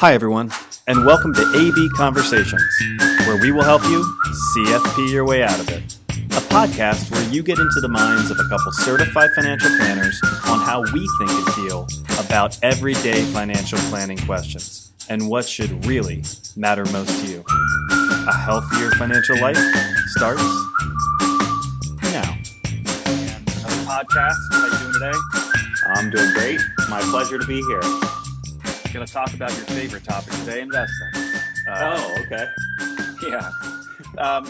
Hi, everyone, and welcome to AB Conversations, where we will help you CFP your way out of it. A podcast where you get into the minds of a couple certified financial planners on how we think and feel about everyday financial planning questions and what should really matter most to you. A healthier financial life starts now. Another podcast. How you doing today? I'm doing great. My pleasure to be here. Going to talk about your favorite topic today, investing. Okay. Yeah.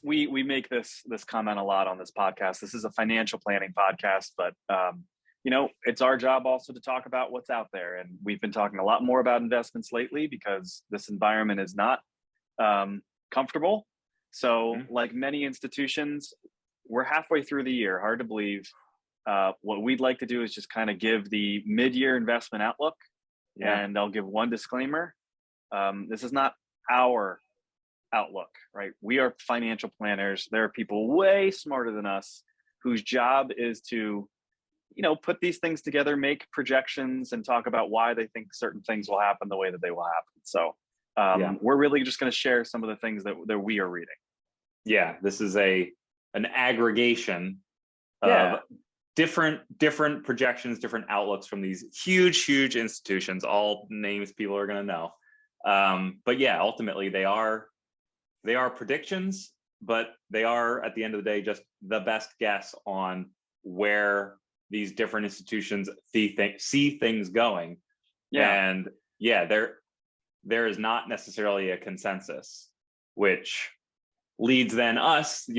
We make this comment a lot on this podcast. This is a financial planning podcast, but it's our job also to talk about what's out there. And we've been talking a lot more about investments lately because this environment is not comfortable. So like many institutions, we're halfway through the year. Hard to believe. What we'd like to do is just kind of give the mid-year investment outlook, and I'll give one disclaimer. This is not our outlook, right? We are financial planners. There are people way smarter than us whose job is to, put these things together, make projections, and talk about why they think certain things will happen the way that they will happen. So we're really just going to share some of the things that we are reading. Yeah, this is an aggregation of different projections, different outlooks from these huge institutions, all names people are going to know. But yeah, ultimately they are predictions, but they are at the end of the day just the best guess on where these different institutions see things going. And there is not necessarily a consensus, which leads then us,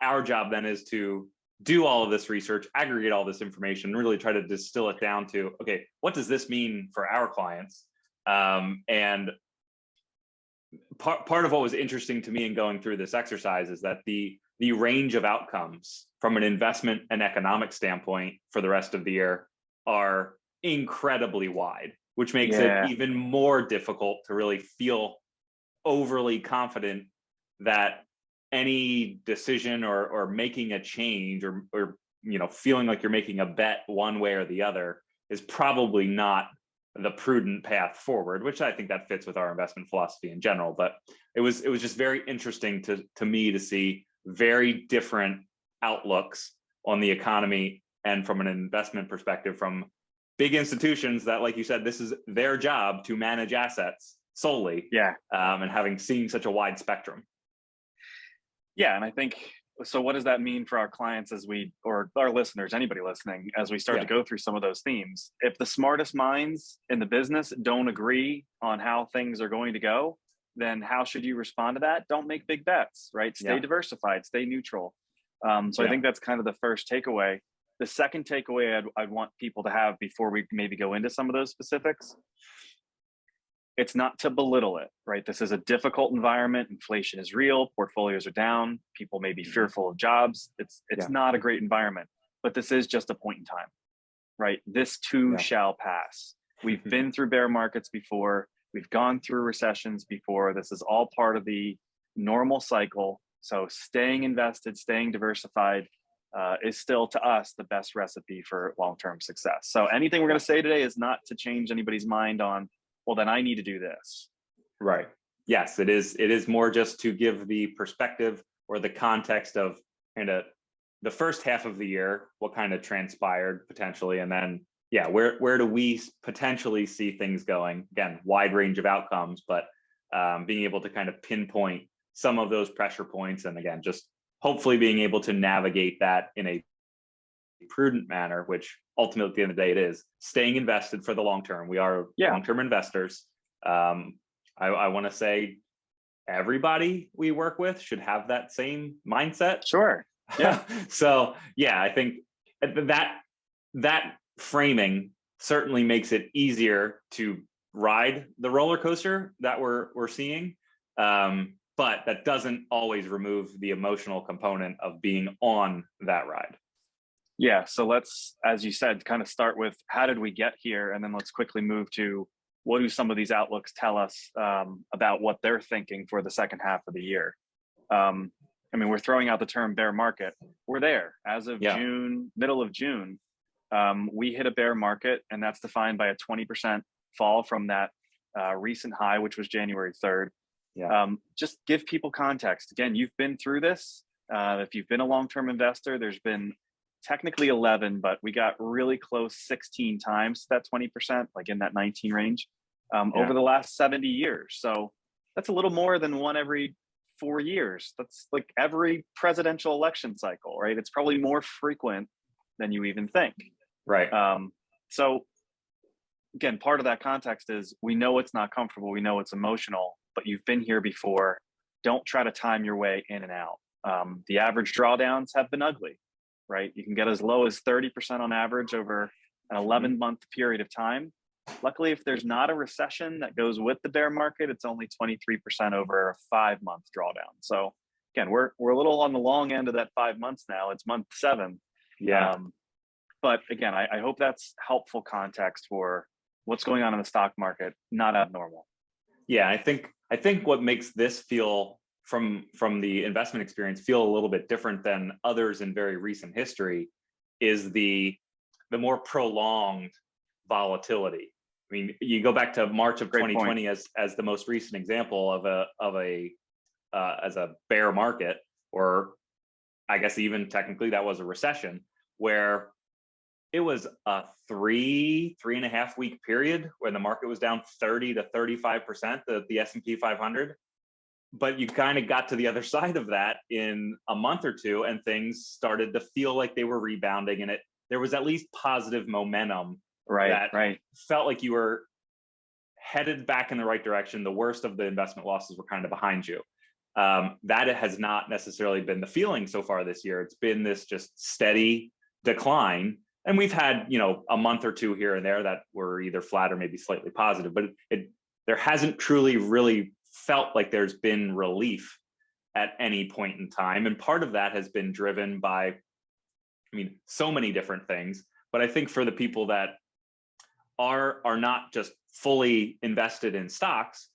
our job then is to do all of this research, aggregate all this information, really try to distill it down to, okay, what does this mean for our clients? And part of what was interesting to me in going through this exercise is that the range of outcomes from an investment and economic standpoint for the rest of the year are incredibly wide, which makes it even more difficult to really feel overly confident that any decision or making a change or feeling like you're making a bet one way or the other is probably not the prudent path forward, which I think that fits with our investment philosophy in general. But it was just very interesting to me to see very different outlooks on the economy and from an investment perspective from big institutions that, like you said, this is their job to manage assets solely. And seen such a wide spectrum. Yeah, and I think, so what does that mean for our clients or our listeners, anybody listening, as we start to go through some of those themes? If the smartest minds in the business don't agree on how things are going to go, then how should you respond to that? Don't make big bets, right? Stay diversified, stay neutral. I think that's kind of the first takeaway. The second takeaway I'd want people to have before we maybe go into some of those specifics, it's not to belittle it, right? This is a difficult environment. Inflation is real. Portfolios are down. People may be fearful of jobs. It's not a great environment, but this is just a point in time, right? This too shall pass. We've been through bear markets before. We've gone through recessions before. This is all part of the normal cycle. So staying invested, staying diversified is still, to us, the best recipe for long-term success. So anything we're going to say today is not to change anybody's mind on, well, then I need to do this. Right. Yes, it is. It is more just to give the perspective or the context of kind of the first half of the year, what kind of transpired potentially, and then where do we potentially see things going? Again, wide range of outcomes, but being able to kind of pinpoint some of those pressure points, and again, just hopefully being able to navigate that in a prudent manner, which ultimately at the end of the day it is staying invested for the long term. We are long-term investors. I want to say everybody we work with should have that same mindset. Sure. Yeah. So I think that framing certainly makes it easier to ride the roller coaster that we're seeing. But that doesn't always remove the emotional component of being on that ride. Yeah. So let's, as you said, kind of start with how did we get here? And then let's quickly move to what do some of these outlooks tell us about what they're thinking for the second half of the year? We're throwing out the term bear market. We're there as of June, middle of June. We hit a bear market, and that's defined by a 20% fall from that recent high, which was January 3rd. Yeah. Just give people context. Again, you've been through this. If you've been a long-term investor, there's been technically 11, but we got really close 16 times to that 20%, like in that 19 range, over the last 70 years. So that's a little more than one every 4 years. That's like every presidential election cycle, right? It's probably more frequent than you even think. Right. So again, part of that context is we know it's not comfortable. We know it's emotional, but you've been here before. Don't try to time your way in and out. The average drawdowns have been ugly, right? You can get as low as 30% on average over an 11-month period of time. Luckily, if there's not a recession that goes with the bear market, it's only 23% over a 5-month drawdown. So again, we're a little on the long end of that 5 months now. It's month 7. Yeah. But again, I hope that's helpful context for what's going on in the stock market, not abnormal. Yeah, I think what makes this feel from the investment experience feel a little bit different than others in very recent history is the more prolonged volatility. I mean, you go back to March of 2020 as the most recent example of a bear market, or I guess even technically that was a recession, where it was a 3.5 week period where the market was down 30 to 35%, the S&P 500. But you kind of got to the other side of that in a month or two, and things started to feel like they were rebounding, and there was at least positive momentum. Right. Felt like you were headed back in the right direction. The worst of the investment losses were kind of behind you. That has not necessarily been the feeling so far this year. It's been this just steady decline. And we've had, a month or two here and there that were either flat or maybe slightly positive, but there hasn't truly really felt like there's been relief at any point in time. And part of that has been driven by, so many different things. But I think for the people that are not just fully invested in stocks,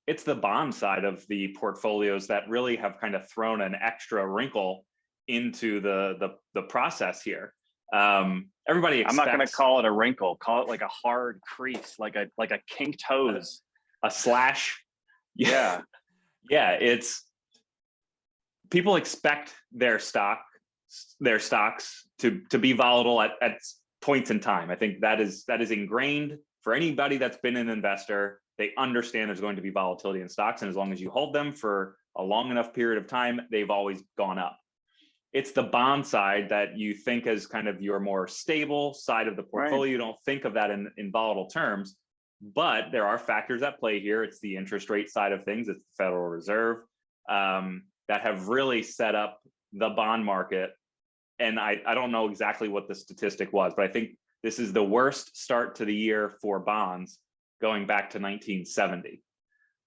it's the bond side of the portfolios that really have kind of thrown an extra wrinkle into the process here. Everybody expects, I'm not going to call it a wrinkle. Call it like a hard crease, like a kinked hose, a slash. Yeah. Yeah. It's people expect their stocks to be volatile at points in time. I think that is ingrained for anybody that's been an investor. They understand there's going to be volatility in stocks, and as long as you hold them for a long enough period of time, they've always gone up. It's the bond side that you think as kind of your more stable side of the portfolio. Right. You don't think of that in volatile terms, but there are factors at play here. It's the interest rate side of things. It's the Federal Reserve that have really set up the bond market. And I don't know exactly what the statistic was, but I think this is the worst start to the year for bonds going back to 1970.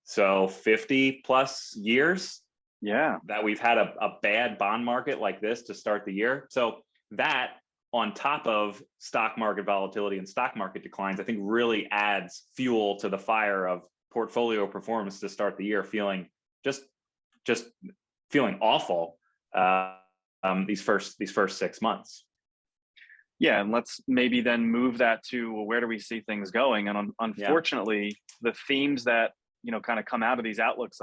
So 50 plus years. Yeah, that we've had a bad bond market like this to start the year. So that, on top of stock market volatility and stock market declines, I think really adds fuel to the fire of portfolio performance to start the year, feeling just feeling awful these first 6 months. Yeah, and let's maybe then move that to where do we see things going? And unfortunately, the themes that kind of come out of these outlooks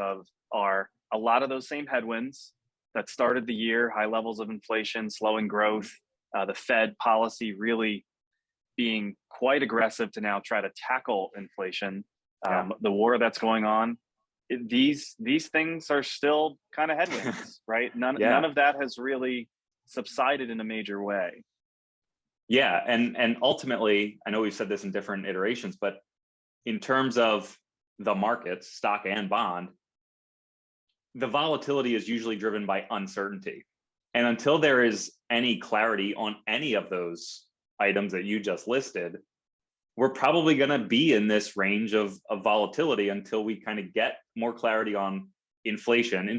are a lot of those same headwinds that started the year: high levels of inflation, slowing growth, the Fed policy really being quite aggressive to now try to tackle inflation, the war that's going on. These things are still kind of headwinds, right? None of that has really subsided in a major way. Yeah, and ultimately, I know we've said this in different iterations, but in terms of the markets, stock and bond, the volatility is usually driven by uncertainty. And until there is any clarity on any of those items that you just listed, we're probably going to be in this range of volatility until we kind of get more clarity on inflation.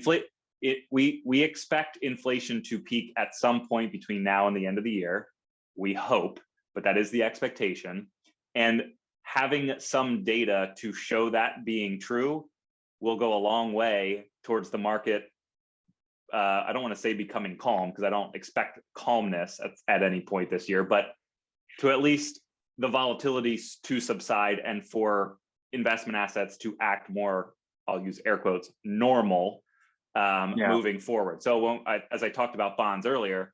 We expect inflation to peak at some point between now and the end of the year. We hope, but that is the expectation. And having some data to show that being true will go a long way towards the market. I don't want to say becoming calm, because I don't expect calmness at any point this year, but to at least the volatility to subside and for investment assets to act more, I'll use air quotes, normal moving forward. So as I talked about bonds earlier,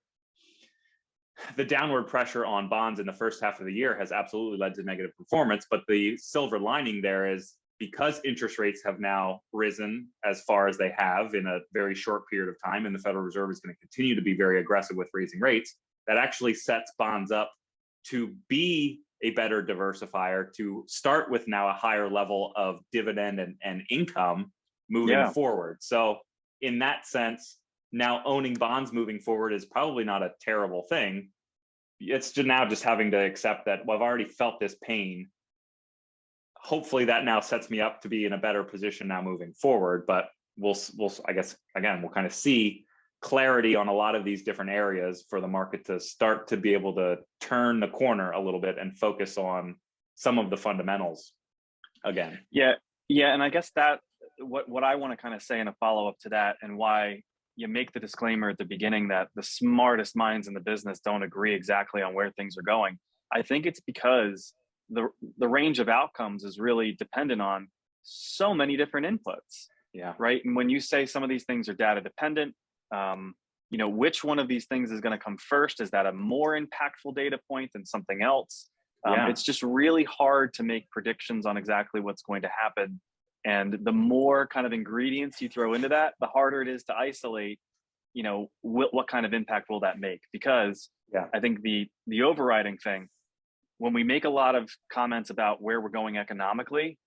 the downward pressure on bonds in the first half of the year has absolutely led to negative performance. But the silver lining there is, because interest rates have now risen as far as they have in a very short period of time, and the Federal Reserve is going to continue to be very aggressive with raising rates, that actually sets bonds up to be a better diversifier, to start with now a higher level of dividend and income moving forward. So in that sense, now owning bonds moving forward is probably not a terrible thing. It's just now just having to accept that, well, I've already felt this pain. Hopefully that now sets me up to be in a better position now moving forward. But we'll I guess, again, we'll kind of see clarity on a lot of these different areas for the market to start to be able to turn the corner a little bit and focus on some of the fundamentals again. Yeah. And I guess that what I want to kind of say in a follow-up to that, and why you make the disclaimer at the beginning that the smartest minds in the business don't agree exactly on where things are going. I think it's because the range of outcomes is really dependent on so many different inputs. Yeah. Right. And when you say some of these things are data dependent, which one of these things is going to come first? Is that a more impactful data point than something else? It's just really hard to make predictions on exactly what's going to happen. And the more kind of ingredients you throw into that, the harder it is to isolate, what kind of impact will that make? Because I think the overriding thing, when we make a lot of comments about where we're going economically,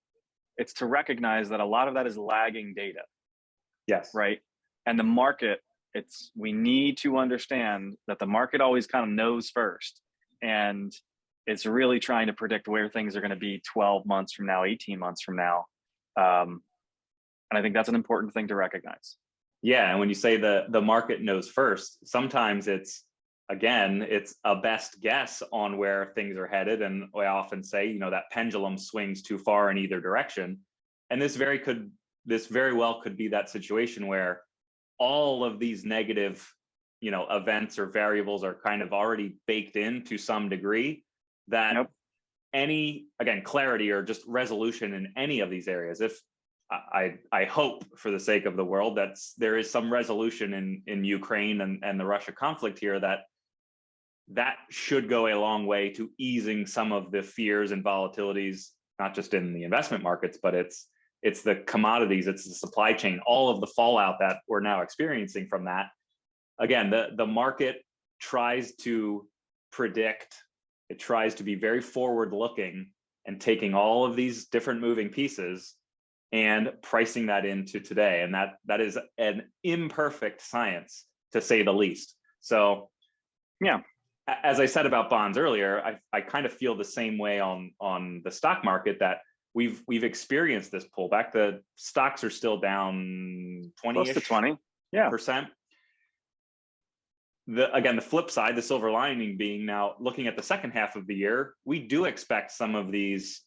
it's to recognize that a lot of that is lagging data. Yes. Right. And the market, we need to understand that the market always kind of knows first. And it's really trying to predict where things are going to be 12 months from now, 18 months from now. And I think that's an important thing to recognize. Yeah. And when you say the market knows first, sometimes it's a best guess on where things are headed. And I often say, that pendulum swings too far in either direction. And this very well could be that situation where all of these negative, events or variables are kind of already baked in to some degree, that any, again, clarity or just resolution in any of these areas, if I hope for the sake of the world that there is some resolution in Ukraine and the Russia conflict here, that should go a long way to easing some of the fears and volatilities, not just in the investment markets, but it's the commodities, it's the supply chain, all of the fallout that we're now experiencing from that. Again, the market tries to predict, it tries to be very forward looking and taking all of these different moving pieces and pricing that into today. And that is an imperfect science, to say the least. So as I said about bonds earlier, I kind of feel the same way on the stock market, that we've experienced this pullback. The stocks are still down 20-ish, close to 20 percent. The flip side, the silver lining being, now looking at the second half of the year, we do expect some of these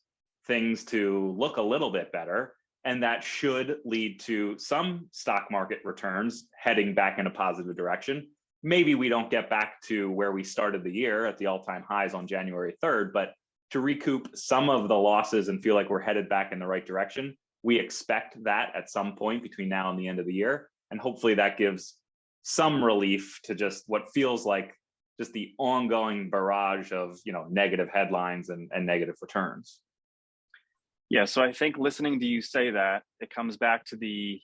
things to look a little bit better, and that should lead to some stock market returns heading back in a positive direction. Maybe we don't get back to where we started the year at the all-time highs on January 3rd, but to recoup some of the losses and feel like we're headed back in the right direction, we expect that at some point between now and the end of the year. And hopefully that gives some relief to just what feels like just the ongoing barrage of, negative headlines and negative returns. Yeah. So I think listening to you say that, it comes back to the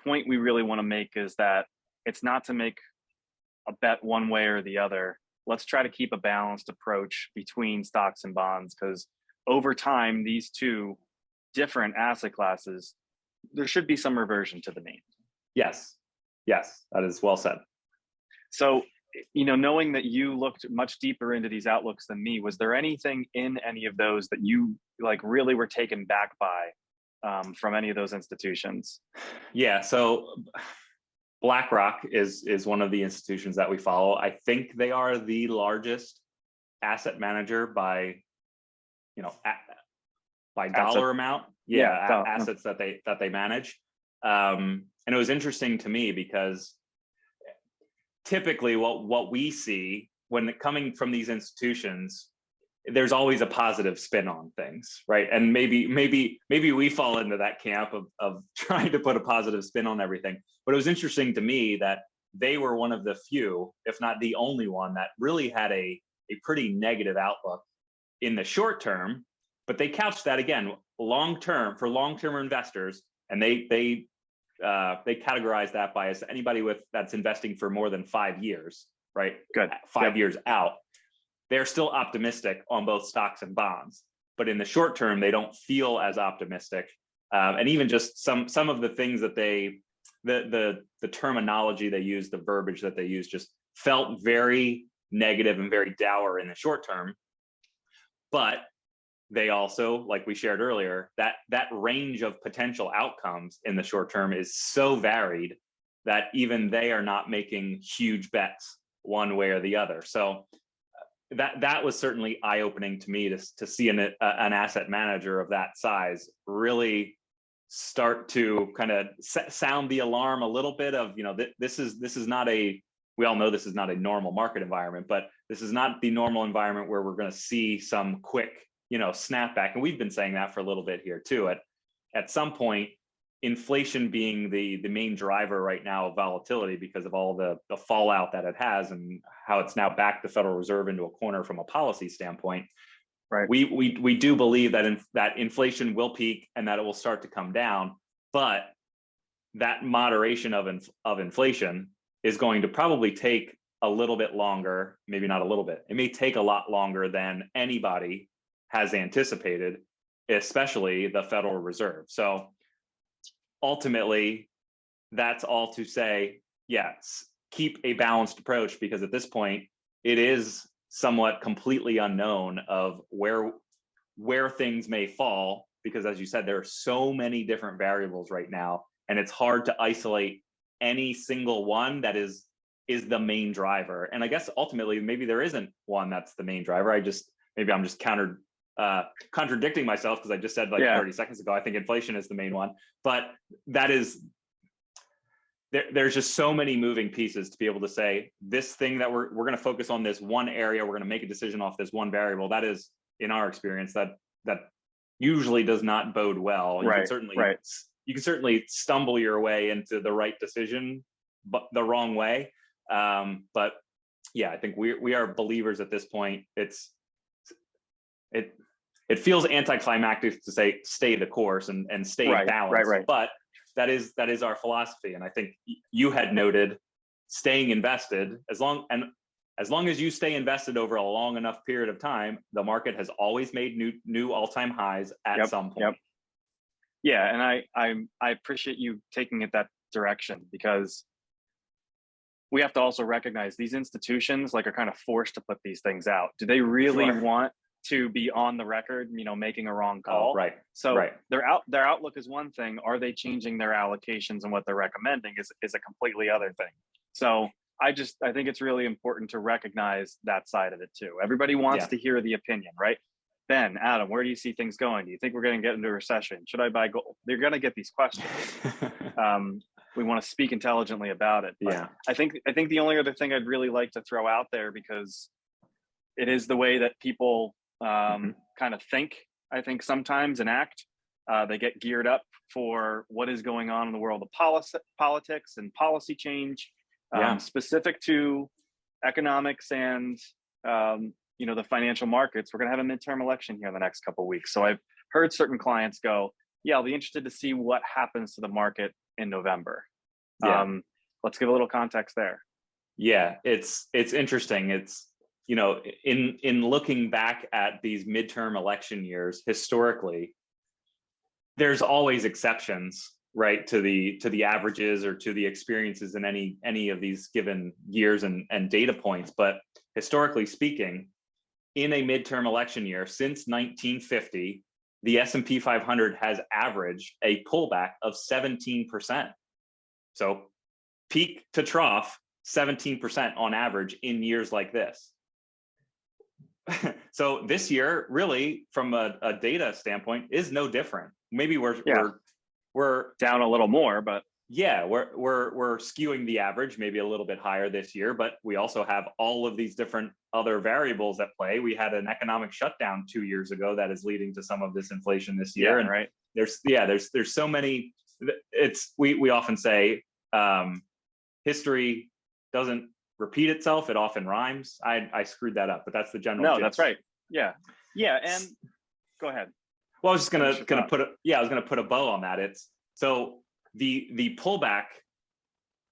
point we really want to make, is that it's not to make a bet one way or the other. Let's try to keep a balanced approach between stocks and bonds, because over time, these two different asset classes, there should be some reversion to the mean. Yes, that is well said. So, knowing that you looked much deeper into these outlooks than me, was there anything in any of those that you really were taken back by from any of those institutions? Yeah, so Blackrock is one of the institutions that we follow. I think they are the largest asset manager by dollar amount. Assets that they manage. And it was interesting to me because typically what we see when coming from these institutions there's always a positive spin on things, right? And maybe we fall into that camp of trying to put a positive spin on everything. But it was interesting to me that they were one of the few, if not the only one, that really had a pretty negative outlook in the short term. But they couched that again long term for long-term investors, and they categorize that by as anybody that's investing for more than 5 years, right? Good. 5 years out. They're still optimistic on both stocks and bonds, but in the short term, they don't feel as optimistic. And even just some of the things that the terminology they use, the verbiage that they use, just felt very negative and very dour in the short term. But they also, like we shared earlier, that range of potential outcomes in the short term is so varied that even they are not making huge bets one way or the other. So that was certainly eye-opening to me to see an asset manager of that size really start to kind of sound the alarm a little bit of, this is not we all know this is not a normal market environment, but this is not the normal environment where we're going to see some quick, snapback. And we've been saying that for a little bit here too. At some point, inflation being the main driver right now of volatility because of all the fallout that it has and how it's now backed the Federal Reserve into a corner from a policy standpoint. Right. We do believe that inflation will peak and that it will start to come down, but that moderation of inflation is going to probably take a little bit longer, maybe not a little bit. It may take a lot longer than anybody has anticipated, especially the Federal Reserve. So ultimately, that's all to say, yes, keep a balanced approach, because at this point, it is somewhat completely unknown of where things may fall, because as you said, there are so many different variables right now, and it's hard to isolate any single one that is the main driver. And I guess ultimately, maybe there isn't one that's the main driver. Maybe I'm just contradicting myself, because I just said 30 seconds ago, I think inflation is the main one, but there's just so many moving pieces to be able to say this thing that we're going to focus on this one area, we're going to make a decision off this one variable. That is, in our experience, that usually does not bode well. Right. You can certainly stumble your way into the right decision, but the wrong way. But yeah, I think we are believers at this point. It feels anticlimactic to say stay the course and stay balanced, but that is our philosophy. And I think you had noted staying invested, as long as you stay invested over a long enough period of time, the market has always made new all-time highs at some point. Yeah, and I appreciate you taking it that direction, because we have to also recognize these institutions are kind of forced to put these things out. Do they really want to be on the record, making a wrong call? Their outlook is one thing. Are they changing their allocations and what they're recommending is a completely other thing. So I think it's really important to recognize that side of it too. Everybody wants to hear the opinion, right? Ben, Adam, where do you see things going? Do you think we're going to get into a recession? Should I buy gold? They're going to get these questions. We want to speak intelligently about it. But I think the only other thing I'd really like to throw out there, because it is the way that people kind of think, I think sometimes, and act. They get geared up for what is going on in the world of politics and policy change, specific to economics and the financial markets. We're going to have a midterm election here in the next couple of weeks. So I've heard certain clients go, I'll be interested to see what happens to the market in November. Let's give a little context there. Yeah, it's interesting. It's, in looking back at these midterm election years, historically, there's always exceptions, right, to the averages or to the experiences in any of these given years and data points. But historically speaking, in a midterm election year since 1950, the S&P 500 has averaged a pullback of 17%. So peak to trough, 17% on average in years like this. So this year, really, from a data standpoint, is no different. Maybe we're down a little more, but Yeah, we're skewing the average maybe a little bit higher this year, but we also have all of these different other variables at play. We had an economic shutdown 2 years ago that is leading to some of this inflation this year. Yeah, and right. There's so many. We often say history doesn't repeat itself; it often rhymes. I screwed that up, but that's the general. No, gist. that's right. Yeah, yeah. And go ahead. Well, I was just gonna put a bow on that. It's so the pullback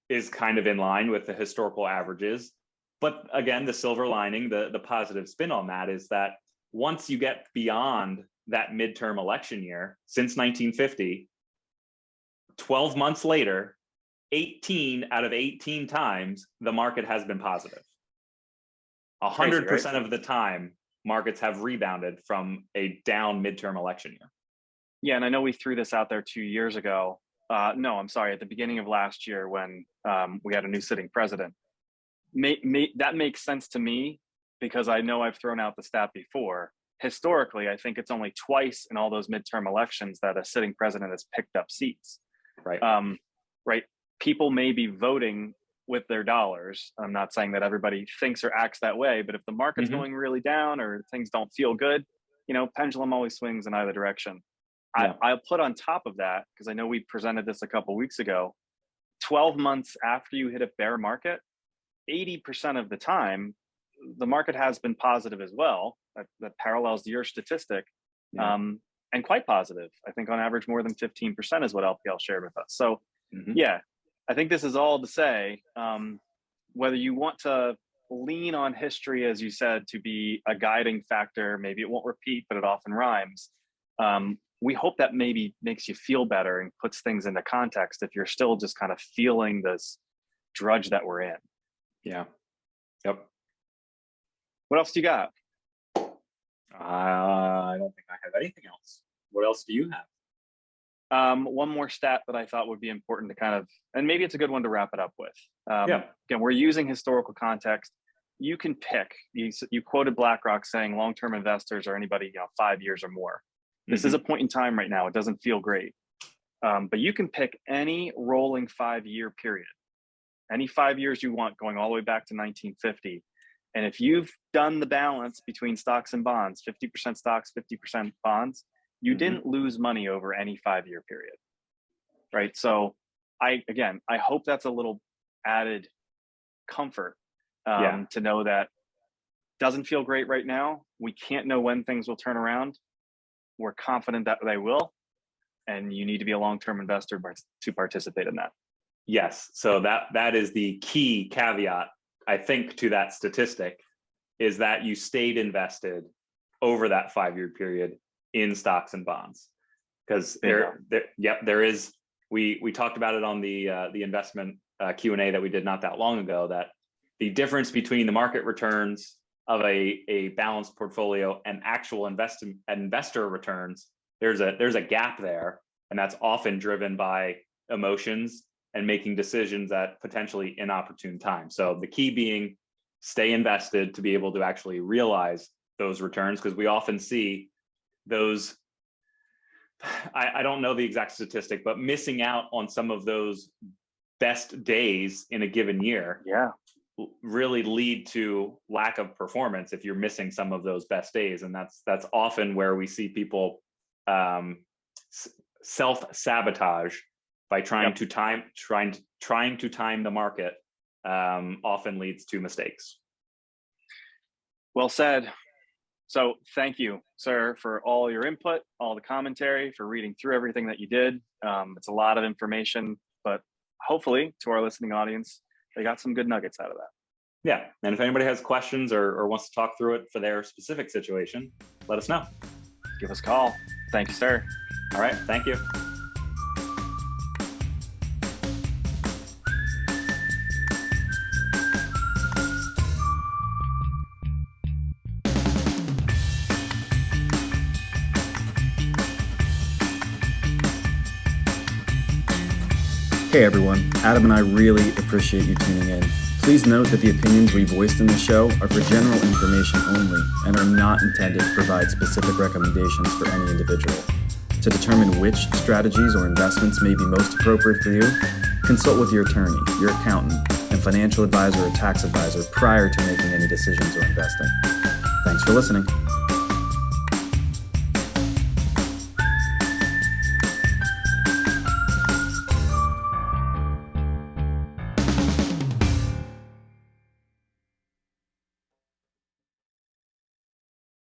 is kind of in line with the historical averages, but again, the silver lining, the positive spin on that is that once you get beyond that midterm election year, since 1950, 12 months later, 18 out of 18 times the market has been positive. 100% of the time, markets have rebounded from a down midterm election year. Yeah, and I know we threw this out there 2 years ago. No, I'm sorry, at the beginning of last year when we had a new sitting president. That makes sense to me because I know I've thrown out the stat before. Historically, I think it's only twice in all those midterm elections that a sitting president has picked up seats. Right. Right. People may be voting with their dollars. I'm not saying that everybody thinks or acts that way, but if the market's going really down or things don't feel good, pendulum always swings in either direction. Yeah. I'll put on top of that, because I know we presented this a couple of weeks ago, 12 months after you hit a bear market, 80% of the time, the market has been positive as well. That parallels your statistic, and quite positive. I think on average, more than 15% is what LPL shared with us. So yeah, I think this is all to say, whether you want to lean on history, as you said, to be a guiding factor, maybe it won't repeat, but it often rhymes. We hope that maybe makes you feel better and puts things into context if you're still just kind of feeling this drudge that we're in. Yeah. Yep. What else do you got? I don't think I have anything else. What else do you have? One more stat that I thought would be important to kind of, and maybe it's a good one to wrap it up with. Yeah. Again, we're using historical context. You can pick, you quoted Blackrock saying long-term investors are anybody, 5 years or more. This is a point in time right now. It doesn't feel great. But you can pick any rolling 5-year period, any 5 years you want, going all the way back to 1950. And if you've done the balance between stocks and bonds, 50% stocks, 50% bonds, you didn't lose money over any 5-year period, right? So I hope that's a little added comfort to know that doesn't feel great right now. We can't know when things will turn around. We're confident that they will, and you need to be a long-term investor to participate in that. Yes, so that is the key caveat, I think, to that statistic, is that you stayed invested over that 5-year period in stocks and bonds, because there is. We talked about it on the investment Q&A that we did not that long ago, that the difference between the market returns of a balanced portfolio and actual investor returns, there's a gap there, and that's often driven by emotions and making decisions at potentially inopportune times. So the key being stay invested to be able to actually realize those returns, because we often see those, I don't know the exact statistic, but missing out on some of those best days in a given year really lead to lack of performance if you're missing some of those best days. And that's often where we see people self-sabotage by trying to time the market, often leads to mistakes. Well said. So thank you, sir, for all your input, all the commentary, for reading through everything that you did. It's a lot of information, but hopefully to our listening audience, they got some good nuggets out of that. Yeah. And if anybody has questions or wants to talk through it for their specific situation, let us know. Give us a call. Thank you, sir. All right. Thank you. Hey everyone, Adam and I really appreciate you tuning in. Please note that the opinions we voiced in the show are for general information only and are not intended to provide specific recommendations for any individual. To determine which strategies or investments may be most appropriate for you, Consult with your attorney, your accountant, and financial advisor or tax advisor prior to making any decisions or investing. Thanks for listening.